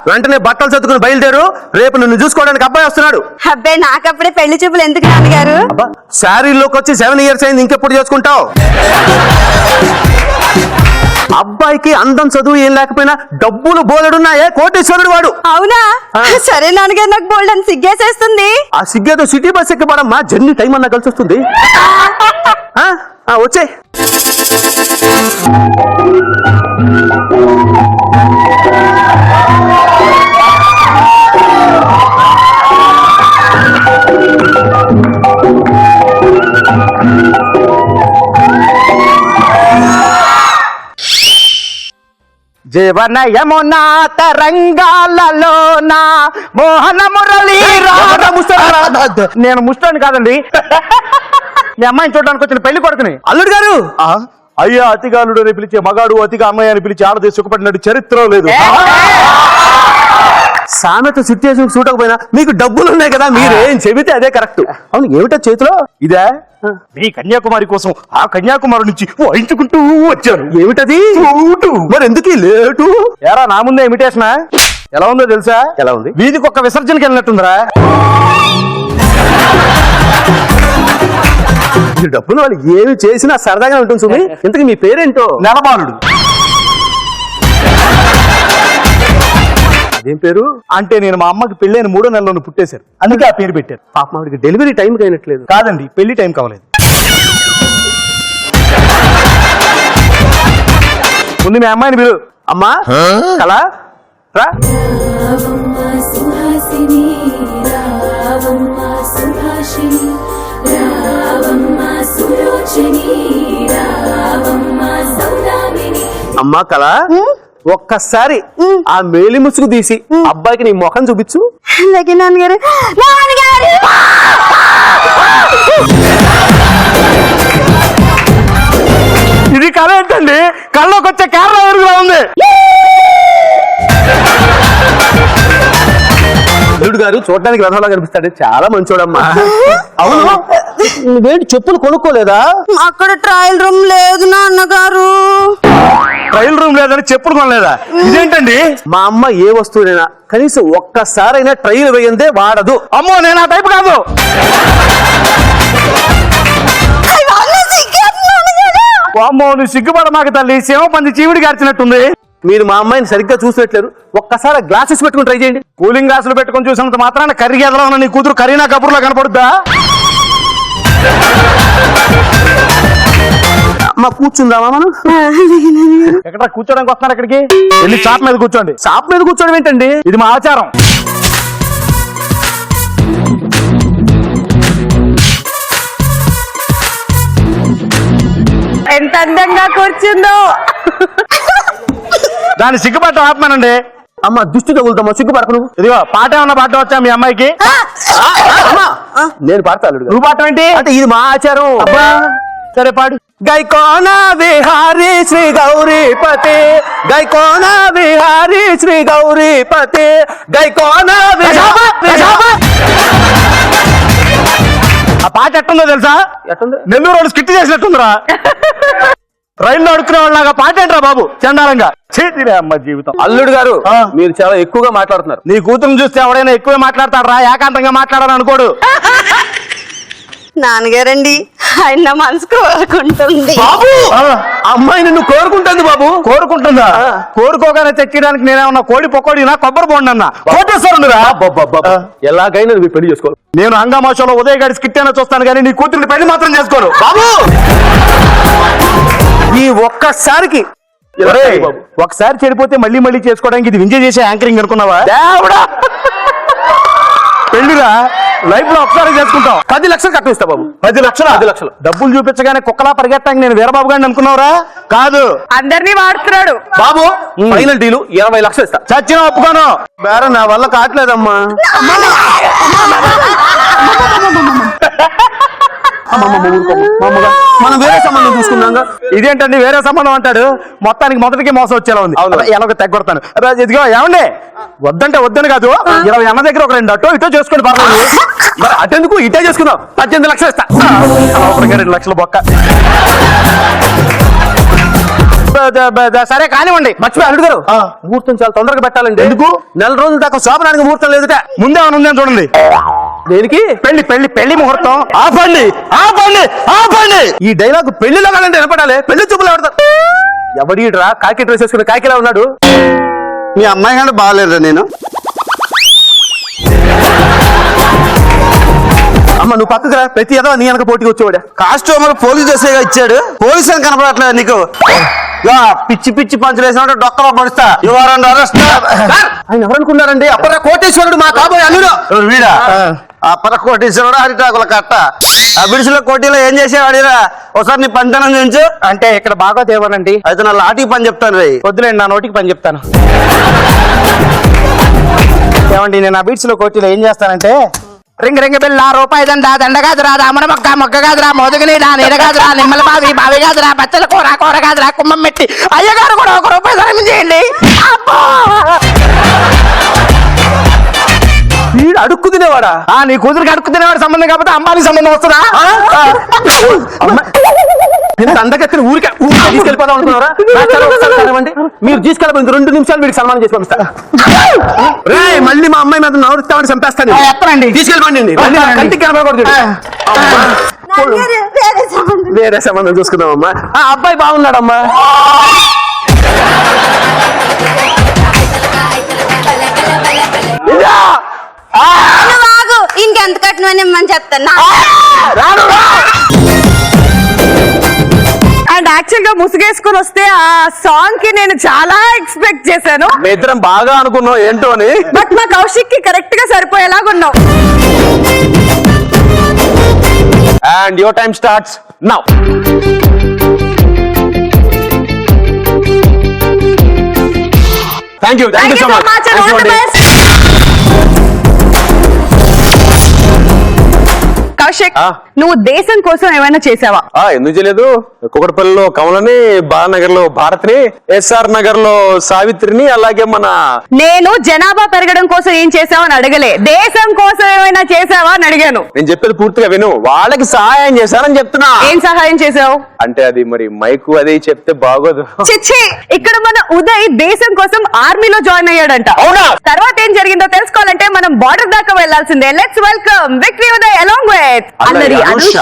వెంటనే బట్టలు చదువుకుని బయలుదేరు, రేపు నిన్ను చూసుకోవడానికి అబ్బాయి వస్తున్నాడు. అబ్బాయి నాకప్పుడే పెళ్లి చూపులు ఎందుకు నాన్నగారు? శారీలోకి వచ్చి 7 years అయింది, ఇంకెప్పుడు చేసుకుంటావు? అబ్బాయికి అందం చదువు ఏం లేకపోయినా డబ్బులు బోలెడున్నాయే, కోటీశ్వరుడు వాడు. అవునా? సరే నాన్నగారు, నాకు బోల్డ్ అని సిగ్గేసేస్తుంది. ఆ సిగ్గేదో సిటీ బస్ ఎక్కి పడమ్మా, జర్నీ టైం అన్నా కలిసి వస్తుంది. వచ్చే జీవన యమునా తరంగాలలోన మోహన మురళి. నేను ముష్టాన్ని కాదండి, మీ అమ్మాయిని చూడడానికి వచ్చిన పెళ్లి కొడుకుని. అల్లుడు గారు. అయ్యా అతిగాలుడు అని పిలిచే మగాడు, అతిగా అమ్మాయి అని పిలిచి ఆడదేసి సుఖపడినట్టు చరిత్ర లేదు. సామెత సిట్యుయేషన్ చూడకపోయినా మీకు డబ్బులు ఉన్నాయి కదా, మీరేం చెబితే అదే కరెక్ట్. అవును, ఏమిటో చేతిలో? ఇదే మీ కన్యాకుమారి కోసం ఆ కన్యాకుమారి నుంచి వాయించుకుంటూ వచ్చాను. ఏమిటది? మరి ఎందుకు లేటు? ఎరా నా ముందే ఇమిటేషనా? ఎలా ఉందో తెలుసా? ఎలా ఉంది? వీధికి ఒక్క విసర్జనకి వెళ్ళినట్టుందిరా. ఈ డబ్బులు వాళ్ళు ఏమి చేసినా సరదాగా ఉంటుంది సుమి. ఇంతకీ మీ పేరేంటో? నెలబాలుడు. అదేం పేరు? అంటే నేను మా అమ్మకి పెళ్ళైన 3వ నెలలోనే పుట్టేశారు, అందుకే ఆ పేరు పెట్టారు. పాప ఆవిడకి డెలివరీ టైం అయినట్లేదు. కాదండి, పెళ్లి టైం కావలేదు. ముందు మీ అమ్మాయిని పిలు. అమ్మా కళ రా. అమ్మా కళ, ఒక్కసారి ఆ మేలి ముసుగు తీసి అబ్బాయికి నీ ముఖం చూపించు. అలాగే నాన్నగారు. నాన్నగారు ఇది కళ ఏంటండి? కళ్ళలోకి వచ్చే కేరళ ఎరుగులా ఉంది. గారు చూడడానికి రథంలా కనిపిస్తాడు, చాలా మంచోడమ్మా. అవును, నువ్వేంటి చెప్పులు కొనుక్కోలేదా? అక్కడ ట్రయల్ రూమ్ లేదు నాన్నగారు. ట్రయల్ రూమ్ లేదని చెప్పులు కొనలేదా? ఇదేంటండి? మా అమ్మ ఏ వస్తువునైనా కనీసం ఒక్కసారైనా ట్రయల్ వేయందే వాడదు. అమ్మో, నేను ఆ టైపు కాదు. అమ్మో, నువ్వు సిగ్గుపడ మాకు తల్లి, సేవ పంది చీవిడి గార్చినట్టుంది. మీరు మా అమ్మాయిని సరిగ్గా చూసినట్లేరు. ఒక్కసారి గ్లాసెస్ పెట్టుకుని ట్రై చేయండి. కూలింగ్ గ్లాసులు పెట్టుకుని చూసినంత మాత్రాన కర్రీ ఎదలా ఉన్న నీ కూతురు కరీనా కపూర్లా కనపడుద్దా? అమ్మ కూర్చుందామా మనం? ఎక్కడ కూర్చోడానికి వస్తున్నారు? ఇక్కడికి వెళ్ళి చాప్ మీద కూర్చోండి. చాప్ మీద కూర్చోడం ఏంటండి? ఇది మా ఆచారం. ఎంత అందంగా కూర్చుందో. దాన్ని సిగ్గుపడ్డ ఆత్మనండి. అమ్మ దుష్టి తగులుతామా, సిగ్గుపడకు నువ్వు. ఇదిగో పాట ఏమన్నా పాట వచ్చా మీ అమ్మాయికి? నేను పాడతాను. నువ్వు పాడటం ఏంటి? అంటే ఇది మా ఆచారం. అబ్బా సరే పాడు. గైకోన విహారీ శ్రీ గౌరీపతి, గైకోన విహారీ శ్రీ గౌరీపతి, గైకోన ఆ పాట ఎట్టుందో తెలుసా? ఎట్టుంది? నెల్లూరు వాళ్ళు స్కిట్ చేసినట్టుందిరా. రైల్లో అడుక్కునే వాళ్ళగా పాట ఏంట్రా బాబు, చండాలంగా. చేతిరే అమ్మ జీవితం. అల్లుడు గారు, మీరు చాలా ఎక్కువగా మాట్లాడుతున్నారు. నీ కూతురుని చూస్తే ఎవడైనా ఎక్కువే మాట్లాడతాడు, ఏకాంతంగా మాట్లాడాలని అనుకోడు. నాన్నగారండి, ఆయన మనసు కోరుకుంటుంది. బాబు, అమ్మాయి నిన్ను కోరుకుంటుంది. బాబు కోరుకుంటుందా? కోరుకోగానే తెచ్చడానికి నేనేమన్నా కోడి పొకోడినా కొబ్బరి బోండన్నా కోటేశ్వరుడురా. ఎలాగైనా నువ్వు పెళ్లి చేసుకోవాలి. నేను హంగామా షోలో ఉదయ్ గారి స్కిట్ అయినా చూస్తాను, కానీ నీ కూతురిని పెళ్లి మాత్రం చేసుకోను. బాబు ఈ ఒక్కసారికి ఒకసారి చెడిపోతే మళ్ళీ మళ్ళీ చేసుకోవడానికి ఇది వింజయ్ చేసే యాంకరింగ్ అనుకున్నావా? పెళ్లిరా లైఫ్ లో ఒకసారి చేసుకుంటాం. 10 లక్షలు కట్టిస్తా బాబు. 10 లక్షలు? 10 లక్షలు డబ్బులు చూపించగానే కుక్కలా పరిగెట్టడానికి నేను వీరబాబు గారిని అనుకున్నావురా? కాదు, అందరినీ వాడుతున్నాడు బాబు. ఫైనల్ డీలు 20 లక్షలు ఇస్తా. చచ్చిన ఒప్పుకోను. బేరం నా వల్ల కావట్లేదమ్మా. మనం వేరే సంబంధం చూసుకున్నాం. ఇదేంటండి వేరే సంబంధం అంటాడు? మొత్తానికి మొదటికి మోసం వచ్చేలా ఉంది. ఎలాగో తెగొడతాను. ఇదిగో ఏమండి, వద్దంటే వద్దని కాదు, 20 అన్న దగ్గర ఒక 2 అటో ఇటో చేసుకోండి పర్లేదు. మరి అటెందుకు ఇటే చేసుకుందాం. 18 లక్షలు ఇస్తా. 2 లక్షలు బొక్క. సరే కానివ్వండి. మర్చిపోయి అల్లుడు గారు, ముహూర్తం చాలా తొందరగా పెట్టాలండి. ఎందుకు? 4 రోజుల దాకా శోభనానికి ముహూర్తం లేదుట. ముందే ఉందని చూడండి. దేనికి? పెళ్లి పెళ్లి పెళ్లి ముహూర్తం. ఆపండి ఆపండి ఆపండి. ఈ డైలాగ్ పెళ్లిలో కాదండి వినపడాలి. పెళ్లి చూపులు ఎవడతారు? ఎవడీడ్రా కాకి డ్రెస్ వేసుకుని కాకిలా ఉన్నాడు? మీ అమ్మాయి కంటే బాగాలేదురా నేను. అమ్మ నువ్వు పక్కకు రా. ప్రతి ఏదో నీ వెనక పోటీకి వచ్చేవాడు. కాస్ట్యూమర్ పోలీస్ డ్రెస్ ఇచ్చాడు. పోలీస్ అని కనపడట్లేదు నీకు. పిచ్చి పిచ్చి పంచులు వేసినట్టు డొక్కలో పడుస్తా. ఆయన ఎవరనుకున్నారండి? అప్పరా కోటేశ్వరుడు, మా కాబోయే అల్లుడు. వీడా అప్పర కోటేశ్వరుడు, అరిటాకుల కట్ట. ఆ బిడిసిలో కోటీలో ఏం చేసేవాడిరా? ఒకసారి నీ పంచనం చేయించు. అంటే ఇక్కడ బాగా తేవాలండి. అయితే నా లాఠీ పని చెప్తాను రే. వద్దులేండి, నా నోటికి పని చెప్తాను. ఏమండి, నేను ఆ బీట్స్ లో కోటీలో ఏం చేస్తానంటే, రింగ రింగ బిల్ల రూపాయి దండ దండ కాదురా, రామన మొక్క మొక్క కాదురా, మోదుగుని నీడ కాదురా, నిమ్మల బావి బావి కాదురా, బచ్చల కూర కూర కాదురా, కుమ్మం మెట్టి అయ్యగారు కూడా 1 రూపాయి ధనం చేయండి. వీడు అడుక్కు తినేవాడా? నీ కూతురికి అడుక్కు తినేవాడు సంబంధం కాకపోతే అమ్మాయి సంబంధం వస్తుందా? ఇంత అందకెక్కడి ఊరికే తీసుకెళ్ళిపోదాం అనుకున్నారా? మీరు తీసుకెళ్ళిపోయింది 2 నిమిషాలు వీడికి సన్మానం చేసి పంపిస్తా. మళ్ళీ మా అమ్మాయి మీద నవరిస్తామని చంపేస్తాను. తీసుకెళ్ళిపోండి. కంటికి కనపడకూడదు. వేరే సంబంధం చూసుకుందామమ్మా. అబ్బాయి బాగున్నాడమ్మా. ఇంకెంత కట్టినవని ఇమ్మని చెప్తాను. అండ్ యాక్చువల్ గా ముసుగేసుకుని వస్తే ఆ సాంగ్ కి నేను చాలా ఎక్స్పెక్ట్ చేశాను. మీ ఇద్దరం బాగా అనుకున్నాం ఏంటో అని. బట్ మా కౌశిక్ కి కరెక్ట్ గా సరిపోయేలాగా ఉన్నావు. And your time starts now. Thank you so much. And all the best. Kaushik నువ్వు దేశం కోసం ఏమైనా చేసావా? ఎందుకు చేయలేదు? కుకటపల్లిలో కమలని, బాలనగర్ లో భారత్ని, ఎస్ఆర్ నగర్ లో సావిత్రిని, అలాగే మన నేను జనాభా పెరగడం కోసం ఏం చేసావా అని అడగలే, దేశం కోసం ఏమైనా చేసావా అని అడిగాను. నేను చెప్పేది పూర్తిగా విను. వాళ్ళకి సహాయం చేశానని చెప్తున్నా. ఏం సహాయం చేసావు? అంటే అది మరి మైకు అది చెప్తే బాగోదు. చిచ్చి, ఇక్కడ మన ఉదయ్ దేశం కోసం ఆర్మీలో జాయిన్ అయ్యాడంట. అవునా? తర్వాత ఏం జరిగిందో తెలుసుకోవాలంటే మనం బార్డర్ దాకా వెళ్లాల్సిందే. Let's welcome victory Uday along with అల్లరి అనుష.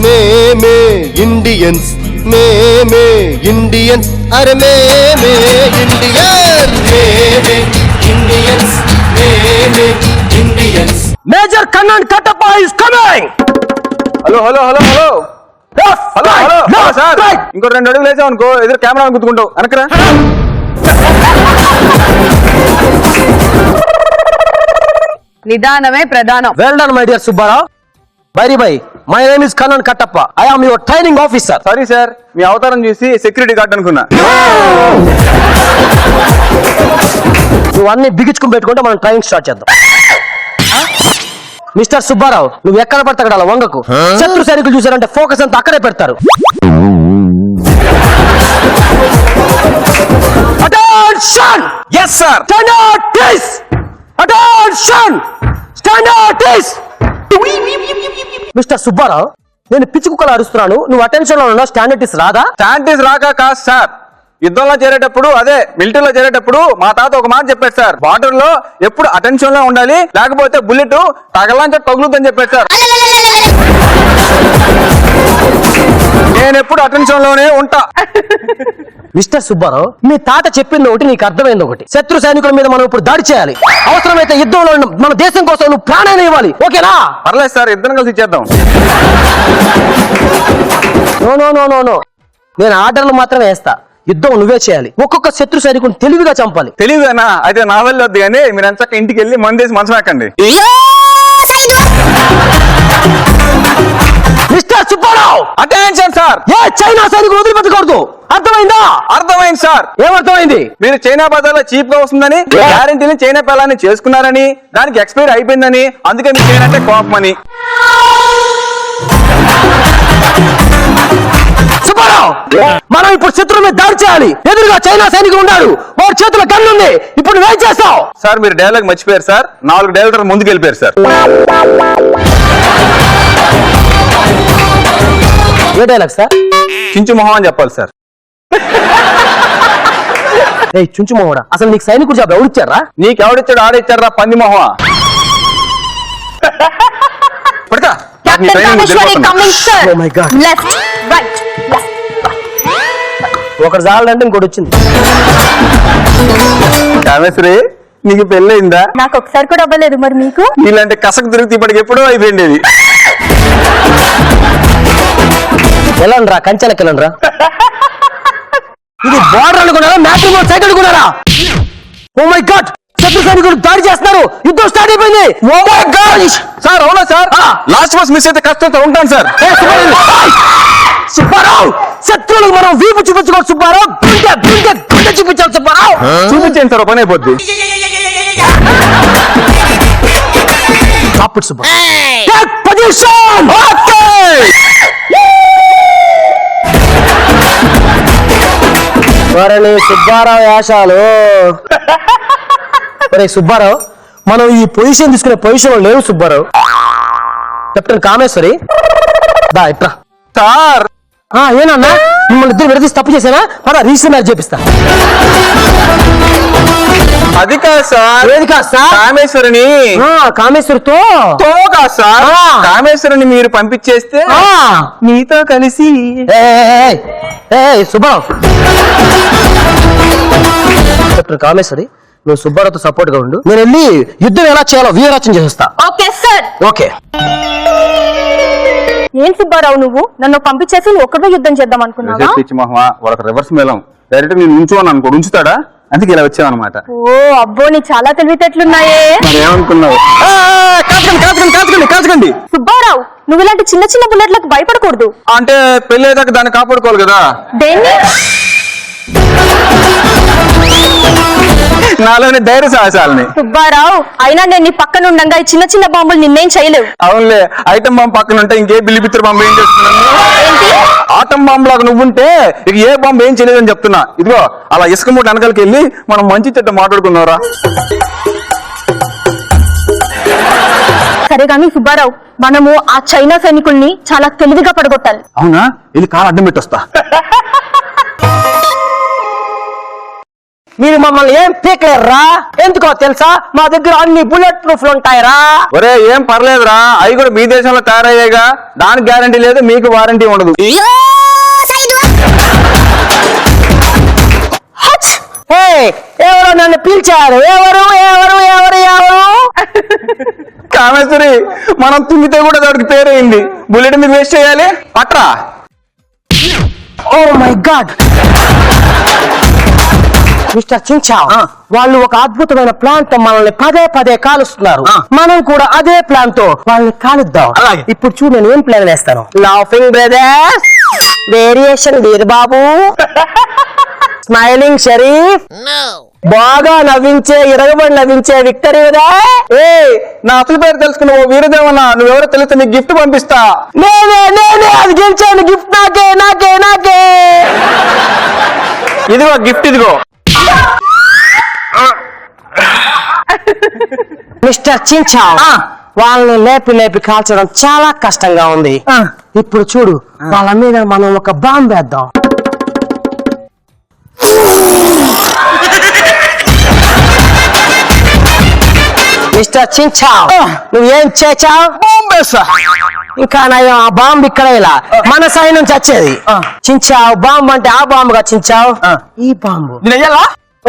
మేమే ఇండియన్స్, మేమే ఇండియన్స్, అరే మేమే ఇండియన్, మేమే ఇండియన్స్, మేమే Indians. Major Kannan Kattappa is coming. Hello hello hello hello hello hello sir, ఇంకో 2 అడుగులు వేసావు అనుకో ఎదురు కెమెరా గుర్తుకుంటావు. అనకరా నిదానమే ప్రధానం. Well done my dear Subbarao. Bye my name is Kannan Kattappa. I am your training officer. Sorry sir, మీ అవతారం చూసి సెక్యూరిటీ గార్డ్ అనుకున్నా. నువ్వు అన్ని బిగించుకుని పెట్టుకుంటే మనం ట్రైనింగ్ స్టార్ట్ చేద్దాం. మిస్టర్ సుబ్బారావు, నువ్వు ఎక్కడ పడితే అక్కడ అలా వంగకు. శత్రు సైనికులు చూసారంటే ఫోకస్ అంతా అక్కడే పెడతారు. Attention! Yes sir. Standard please. Attention! Standard please. Mister Subbarao, నేను పిచ్చి కుక్కలు అరుస్తున్నాను, నువ్వు అటెన్షన్ లో ఉన్నావు. స్టాండర్డ్ రాదా? స్టాండర్డ్ రాక కాదు సార్, యుద్ధంలో చేరేటప్పుడు, అదే మిలిటరీలో చేరేటప్పుడు మా తాత ఒక మాట చెప్పాడు సార్. బార్డర్ లో ఎప్పుడు అటెన్షన్ లో ఉండాలి, లేకపోతే బుల్లెట్ తగలంటే తగులుద్దని చెప్పాడు సార్. నేను ఎప్పుడు అటెన్షన్ లోనే ఉంటా. మిస్టర్ సుబ్బారావు, మీ తాత చెప్పింది ఒకటి, నీకు అర్థమైంది ఒకటి. శత్రు సైనికుల మీద మనం ఇప్పుడు దాడి చేయాలి. అవసరమైతే యుద్ధంలో మన దేశం కోసం నువ్వు ప్రాణాన్ని ఇవ్వాలి. ఓకేనా? పర్లేదు సార్, ఇద్దరం కలిసి ఇచ్చేద్దాం. No no no no no, నేను ఆర్డర్లు మాత్రమే వేస్తా. యుద్ధం నువ్వే చేయాలి. ఒక్కొక్క శత్రు సైనికుని తెలివిగా చంపాలి. తెలివిగానా? అయితే నా వల్ల వద్దు కానీ మీరు అంతా ఇంటికి వెళ్ళి మందేసి మనసు రాకండి. Mister Subbarao, attention sir. ఏ చైనా సైనికులు వదిలిపెట్టకూడదు. అర్థమైందా? అర్థమైంది సార్. ఏమర్థమైంది? మీరు చైనా బజార్లో చీప్ గా వస్తుందని, గ్యారెంటీని చైనా పిల్లని చేసుకున్నారని, దానికి ఎక్స్పైర్ అయిపోయిందని, అందుకే మీకు ఏంటంటే కోపమని. సుబ్బారావు, మనం ఇప్పుడు శత్రువు మీద దాడి చేయాలి. ఎదురుగా చైనా సైనికులు ఉన్నాడు, వారి చేతుల గన్ను ఉంది. ఇప్పుడు నువ్వేం చేస్తావు? సార్ మీరు డైలాగ్ మర్చిపోయారు సార్. 4 డైలాగ్ ముందుకు వెళ్ళిపోయారు సార్. ఏ డైలాగ్ సార్? చించు మొహం అని చెప్పాలి సార్. చుంచు మొహడా, అసలు నీకు సైనికుడు జాబ్ ఎవరిచ్చారా? నీకు ఎవడిచ్చాడు? ఆడిచ్చారా పంది మొహమా? పడతా. ఒకటి చాలంటే ఇంకోటి వచ్చింది. కామేశ్వరి, నీకు పెళ్ళయిందా? నాకు ఒకసారి కూడా అవ్వలేదు. మరి మీకు? ఇలాంటి కసకు తిరిగితే ఇప్పటికి ఎప్పుడో అయిపోయింది. వెళ్ళండ్రా, కంచెలకు వెళ్ళండ్రా. ఇది బార్డర్ అనుకున్నారా? మ్యాట్రిమోన్ సైట్ అనుకున్నారా? ఓ మై గాడ్, శత్రు సైనికులు దాడి చేస్తున్నారు. యుద్ధం స్టార్ట్ అయిపోయింది. Oh my god sir. అవునా సార్? లాస్ట్ బస్ మిస్ అయితే కష్టంతో ఉంటాను సార్. సుబ్బారావు, శత్రువులకు మనం వీపు చూపించుకోవచ్చు. సుబ్బారావు, గుండె చూపించాలి. సుబ్బారావు, చూపించండి సార్, పని అయిపోద్ది. సుబ్బారావు యాశాలు. సుబ్బారావు, మనం ఈ పొజిషన్ తీసుకునే పొజిషన్ లో లేవు సుబ్బారావు. కెప్టెన్ కామేశ్వరి, దా ఇట్రా. సార్ ఏనన్నా, మిమ్మల్ని ఇద్దరు విడదీసి తప్పు చేశానా? పద రిజిస్టర్ మ్యారేజ్ చేపిస్తా. అది కాదు సార్. ఏది కాదు సార్? కామేశ్వరిని. కామేశ్వరితో కాదు సార్, కామేశ్వరిని మీరు పంపించేస్తే మీతో కలిసి. సుబ్బారావు, డాక్టర్ కామేశ్వరి, నువ్వు సుబ్బారావుతో సపోర్ట్ గా ఉండు. నేను వెళ్ళి యుద్ధం ఎలా చేయాలో వీరాచన చేస్తా. Okay sir. ఓకే. ఏం సుబ్బారావు, నువ్వు నన్ను పంపించేసి నువ్వు ఒక్కడే యుద్ధం చేద్దాం అనుకున్నావా? వాళ్ళకి రివర్స్ మేళం. డైరెక్ట్ నేను ఉంచుకోను అనుకో, ఉంచుతాడా? అందుకే ఇలా వచ్చావు అనమాట. ఓ అబ్బో, నీ చాలా తెలివితేటలున్నాయే. ఏమనుకున్నావు? కాల్చకండి. సుబ్బారావు, నువ్వు ఇలాంటి చిన్న చిన్న బుల్లెట్లకు భయపడకూడదు. అంటే పెళ్లి అయ్యాక దాన్ని కాపాడుకోవాలి కదా. దేన్ని? నాలోని ధైర్య సాహసాలని. సుబ్బారావు అయినా నేను నీ పక్కన ఉండగా ఈ చిన్న చిన్న బాంబులు నిన్నేం చేయలేవు. అవునులే, ఐటమ్ బాంబు పక్కన ఉంటే ఇంకే బిల్లిపిత్ర బాంబు ఏం చేస్తున్నాను? ఆటం బాంబు లాగా నువ్వుంటే ఇక ఏ బాంబు ఏం చేయలేదని చెప్తున్నా. ఇదిగో అలా ఇసుక మూట వెనకాలకి వెళ్ళి మనం మంచి చెట్టు మాట్లాడుకున్నారా. సరే గాని సుబ్బారావు, మనము ఆ చైనా సైనికుల్ని చాలా తెలివిగా పడగొట్టాలి. అవునా, ఇది కాలు అడ్డం పెట్టొస్తా. మీరు మమ్మల్ని ఏం పీకలేరురా? ఎందుకో తెలుసా, మా దగ్గర అన్ని బుల్లెట్ ప్రూఫ్లు ఉంటాయిరా. ఒరే ఏం పర్లేదురా, అవి కూడా మీ దేశంలో తయారయ్యాగా, దానికి గ్యారంటీ లేదు, మీకు వారంటీ ఉండదు. ఎవరు నన్ను పిలిచారు? ఎవరు ఎవరు ఎవరు ఎవరు? కామేశ్వరి, మనం తుమ్మితే కూడా దానికి పేరైంది. బుల్లెట్ మీద వేస్ట్ చేయాలి, పట్రా. ఓ మై గాడ్, మిస్టర్ చించావ్, వాళ్ళు ఒక అద్భుతమైన ప్లాన్ తో మనల్ని పదే పదే కాలుస్తున్నారు. మనం కూడా అదే ప్లాన్ తో వాళ్ళని కాలుద్దాం. ఇప్పుడు చూడు నేను ఏం ప్లాన్ వేస్తాను. Laughing brothers, variation Veerababu, smiling Sharif, బాగా నవ్వించే ఇరగబడి నవ్వించే విక్టరీ. ఏ నా అసలు పేరు తెలుసుకున్నావు వీరదేవన్నా, నువ్వెవరో తెలిస్తే నీకు గిఫ్ట్ పంపిస్తా. నేనే అది గెలిచాను. గిఫ్ట్ నాకే నాకే నాకే. ఇదిగో గిఫ్ట్, ఇదిగో. మిస్టర్ చించావ్, వాళ్ళని లేపి లేపి కాల్చడం చాలా కష్టంగా ఉంది. ఇప్పుడు చూడు, వాళ్ళ మీద మనం ఒక బాంబు వేద్దాం. మిస్టర్ చించావ్, నువ్వేం చేచావు? ఇంకా నయం, ఆ బాంబు ఇక్కడ ఇలా మన సైడ్ నుంచి వచ్చేది. చించావు బాంబు అంటే ఆ బాంబుగా చించావు, ఈ బాంబు.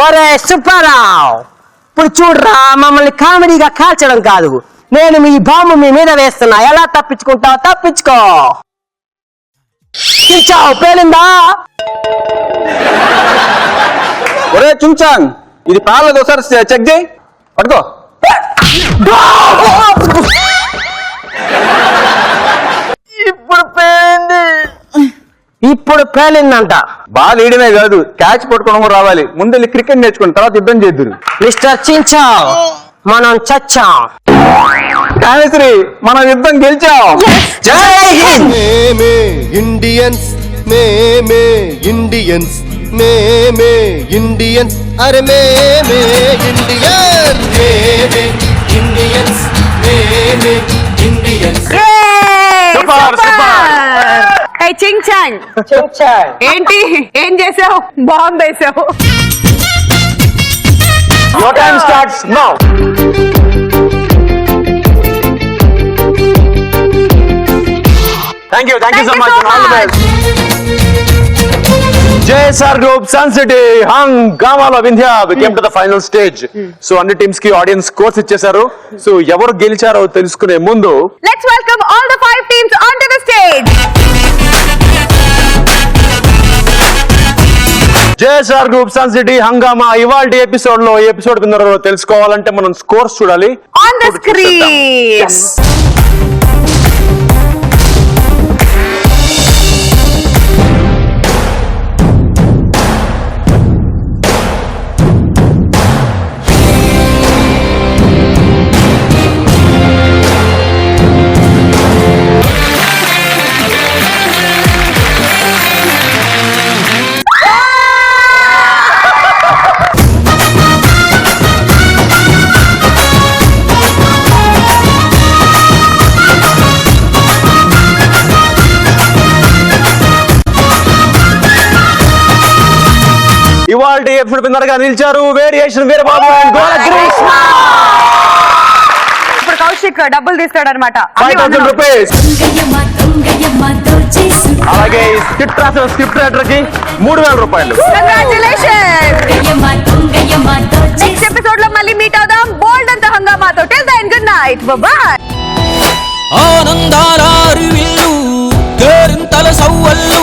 ఒరే సుబ్బారావు, ఇప్పుడు చూడరా, మమ్మల్ని కామెడీగా కాల్చడం కాదు, నేను మీ బాంబు మీ మీద వేస్తున్నా. ఎలా తప్పించుకుంటావు? తప్పించుకో. చించావు పేలిందా? ఒరే చుంచాంగ్, ఇది పాలదు, ఒకసారి చెక్ చేయి, పట్టుకో. ఇప్పుడు పేలిందంట. బాగా లేడమే కాదు, క్యాచ్ పట్టుకోవడం కూడా రావాలి. ముందు క్రికెట్ నేర్చుకుని తర్వాత యుద్ధం చేద్దురు. మిస్టర్ చించావ్, మనం చచ్చాం. కామేశ్వరి, మనం యుద్ధం గెలిచాం. జై హింద్. మేమే ఇండియన్స్, మేమే ఇండియన్స్, మేమే ఇండియన్స్, అరే మేమే ఇండియన్స్, మేమే ఇండియన్స్, మేమే ఇండియన్స్. చించాంగ్, ఏంటి ఏం చేసావు? బాంబు వేసావు. Your time starts now. Thank you so much. All the best. JSR Group, Sun City, Hangama Vindhya came to the final stage. So అన్ని టీమ్స్ కి ఆడియన్స్ స్కోర్స్ ఇచ్చేశారు. సో ఎవరు గెలిచారో తెలుసుకునే ముందు Let's welcome all the 5 teams onto the stage. JSR Group, Sun City, Hangama ఇవాల్టి episode లో episode winner తెలుసుకోవాలంటే మనం స్కోర్స్ చూడాలి On the screen. ఇవాల్టి ఎపిసోడ్ విన్నర్ గా నిలిచారు వేరియేషన్ వీరబాబు అండ్ గోలకృష్ణ. ఇప్పుడు కౌశిక్ డబ్బులు తీస్తాడన్నమాట. 5,000 రూపీస్. అలాగే స్క్రిప్ట్ రాసిన స్క్రిప్ట్ రైటర్ కి 3,000 రూపాయలు. నెక్స్ట్ ఎపిసోడ్ లో మళ్ళీ మీట్ అవుదాం బోల్డ్ అంత హంగామాతో. Till then good night, bye. ఆనందారారివిల్లు కేరింతల సవ్వళ్ళు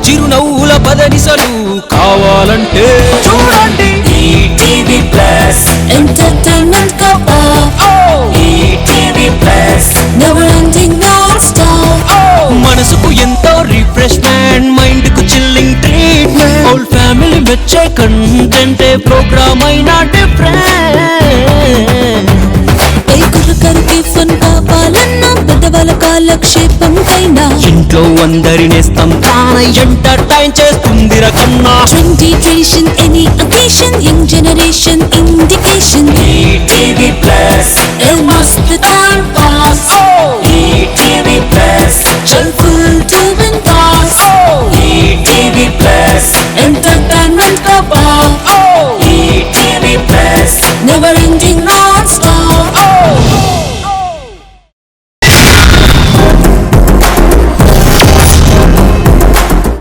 చిరునవ్వుల పదనిసలు కావాలంటే చూడండి ఈటీవీ ప్లస్ ఎంటర్టైన్మెంట్ కా ETV plus never ending non stop. మనసుకు ఎంతో రిఫ్రెష్మెంట్, మైండ్ కు చిల్లింగ్ ట్రీట్మెంట్, హోల్ ఫ్యామిలీ మెచ్చే కంటెంట్ ప్రోగ్రామ్ అయినా షో అందరినేస్తాం తానై ఎంటర్టైన్ చేస్తుంది రకన్నా Trendy tradition, any occasion, young generation indication. TV plus El Must the time.